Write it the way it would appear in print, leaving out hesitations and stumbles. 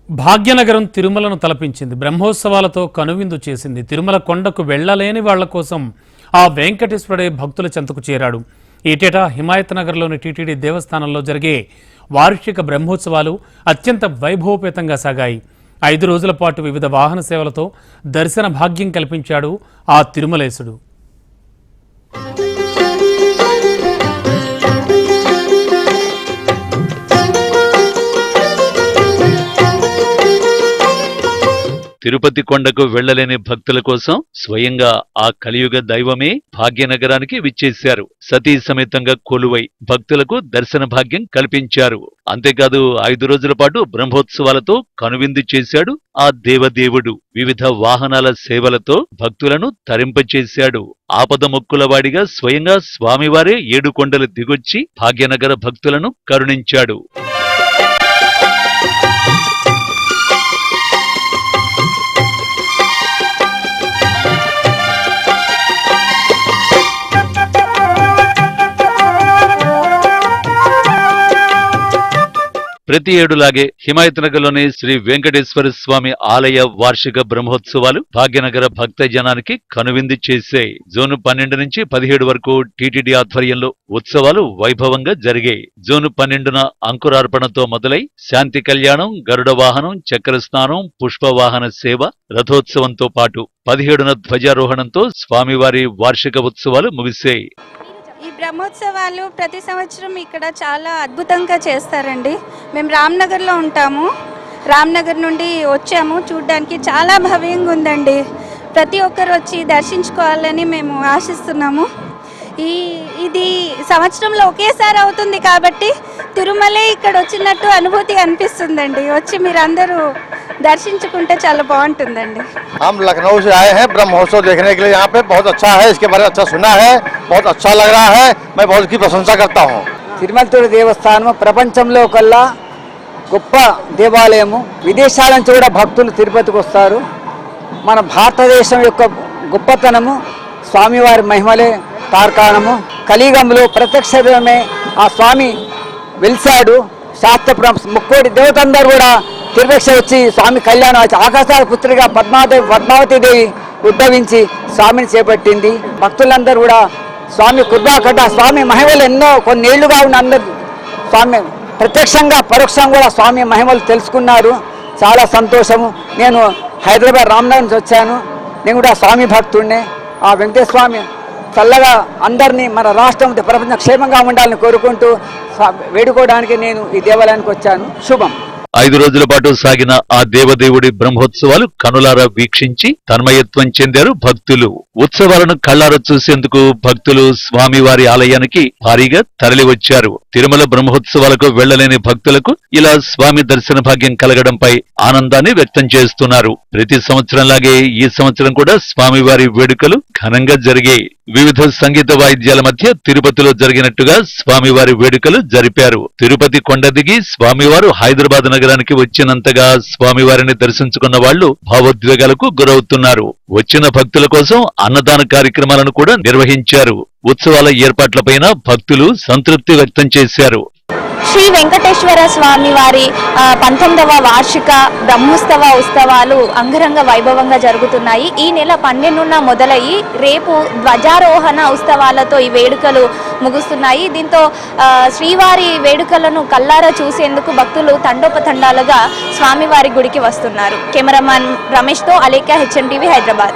భాగ్యనగరం తిరుమలను తలపించింది. బ్రహ్మోత్సవాలతో కనువిందు చేసింది. తిరుమల కొండకు వెళ్లలేని వాళ్ల కోసం ఆ వెంకటేశ్వరుడే భక్తుల చెంతకు చేరాడు. ఏటేటా హిమాయత్ నగర్లోని టీటీడీ దేవస్థానంలో జరిగే వార్షిక బ్రహ్మోత్సవాలు అత్యంత వైభవపేతంగా సాగాయి. 5 రోజుల పాటు వివిధ వాహన సేవలతో దర్శన భాగ్యం కల్పించాడు ఆ తిరుమలేశుడు. తిరుపతి కొండకు వెళ్లలేని భక్తుల కోసం స్వయంగా ఆ కలియుగ దైవమే భాగ్యనగరానికి విచ్చేశారు. సతీ సమేతంగా కొలువై భక్తులకు దర్శన భాగ్యం కల్పించారు. అంతేకాదు 5 రోజుల పాటు బ్రహ్మోత్సవాలతో కనువిందు చేశాడు ఆ దేవదేవుడు. వివిధ వాహనాల సేవలతో భక్తులను తరింపచేశాడు. ఆపద మొక్కులవాడిగా స్వయంగా స్వామివారే 7 కొండలు దిగొచ్చి భాగ్యనగర భక్తులను కరుణించాడు. ప్రతి ఏడులాగే హిమాయత్ నగర్లోని శ్రీ వెంకటేశ్వర స్వామి ఆలయ వార్షిక బ్రహ్మోత్సవాలు భాగ్యనగర భక్త జనానికి కనువిందు చేశాయి. జూన్ 12 నుంచి 17 వరకు టీటీడీ ఆధ్వర్యంలో ఉత్సవాలు వైభవంగా జరిగాయి. జూన్ 12న అంకురార్పణతో మొదలై శాంతి కళ్యాణం, గరుడ వాహనం, చక్ర స్నానం, పుష్పవాహన సేవ, రథోత్సవంతో పాటు 17న ధ్వజారోహణంతో స్వామివారి వార్షిక ఉత్సవాలు ముగిశాయి. ఈ బ్రహ్మోత్సవాలు ప్రతి సంవత్సరం ఇక్కడ చాలా అద్భుతంగా చేస్తారండి. మేము రామ్నగర్లో ఉంటాము. రామ్నగర్ నుండి వచ్చాము చూడ్డానికి. చాలా భవ్యంగా ఉందండి. ప్రతి ఒక్కరు వచ్చి దర్శించుకోవాలని మేము ఆశిస్తున్నాము. ఇది సంవత్సరంలో ఒకేసారి అవుతుంది కాబట్టి తిరుమలే ఇక్కడ వచ్చినట్టు అనుభూతి అనిపిస్తుందండి. వచ్చి మీరందరూ दर्शिंचुకుంటే చాలా బాగుంటుందండి. हम लखनऊ से आए हैं ब्रह्मोत्सव देखने के लिए. यहाँ पे बहुत अच्छा है, इसके बारे में अच्छा सुना है, बहुत अच्छा लग रहा है. मैं बहुत की प्रशंसा करता हूँ. తిరుమల దేవస్థానం ప్రపంచంలో కల్లా గొప్ప దేవాలయము. విదేశాల నుంచి కూడా భక్తులు తిరుపతికి వస్తారు. మన భారతదేశం యొక్క గొప్పతనము స్వామివారి మహిమలే తార్కాణము. కలియుగంలో ప్రత్యక్షమే ఆ స్వామి వెలిశాడు. శాస్త్ర ముక్కోటి దేవతందరూ కూడా తిరుపతి వచ్చి స్వామి కళ్యాణం ఆకాశాల పుత్రిగా పద్మావతీదేవి ఉద్భవించి స్వామిని చేపట్టింది. భక్తులందరూ కూడా స్వామి కృపాకట స్వామి మహిమలు ఎన్నో కొన్నేళ్లుగా ఉన్న అందరు స్వామి ప్రత్యక్షంగా పరోక్షంగా కూడా స్వామి మహిమలు తెలుసుకున్నారు. చాలా సంతోషము. నేను హైదరాబాద్ రామ్నగర్ నుంచి వచ్చాను. నేను కూడా స్వామి భక్తుడినే. ఆ వెంకటేశ్వర స్వామి చల్లగా అందరినీ మన రాష్ట్రం ప్రపంచ క్షేమంగా ఉండాలని కోరుకుంటూ వేడుకోవడానికి నేను ఈ దేవాలయానికి వచ్చాను. శుభం. 5 రోజుల పాటు సాగిన ఆ దేవదేవుడి బ్రహ్మోత్సవాలు కనులారా వీక్షించి తన్మయత్వం చెందారు భక్తులు. ఉత్సవాలను కళ్లారా చూసేందుకు భక్తులు స్వామివారి ఆలయానికి భారీగా తరలివచ్చారు. తిరుమల బ్రహ్మోత్సవాలకు వెళ్లలేని భక్తులకు ఇలా స్వామి దర్శన భాగ్యం కలగడంపై ఆనందాన్ని వ్యక్తం చేస్తున్నారు. ప్రతి సంవత్సరంలాగే ఈ సంవత్సరం కూడా స్వామివారి వేడుకలు ఘనంగా జరిగాయి. వివిధ సంగీత వాయిద్యాల మధ్య తిరుపతిలో జరిగినట్టుగా స్వామివారి వేడుకలు జరిపారు. తిరుపతి కొండ దిగి స్వామివారు హైదరాబాద్ నగరానికి వచ్చినంతగా స్వామివారిని దర్శించుకున్న వాళ్లు భావోద్వేగాలకు గురవుతున్నారు. వచ్చిన భక్తుల కోసం అన్నదాన కార్యక్రమాలను కూడా నిర్వహించారు. ఉత్సవాల ఏర్పాట్లపైన భక్తులు సంతృప్తి వ్యక్తం చేశారు. శ్రీ వెంకటేశ్వర స్వామి వారి 19వ వార్షిక బ్రహ్మోత్సవ ఉత్సవాలు అంగరంగ వైభవంగా జరుగుతున్నాయి. ఈ నెల 12న మొదలయ్యి రేపు ధ్వజారోహణ ఉత్సవాలతో ఈ వేడుకలు ముగుస్తున్నాయి. దీంతో శ్రీవారి వేడుకలను కల్లారా చూసేందుకు భక్తులు తండోపతండాలుగా స్వామివారి గుడికి వస్తున్నారు. కెమెరామాన్ రమేష్తో అలేఖ్య, HNTV, హైదరాబాద్.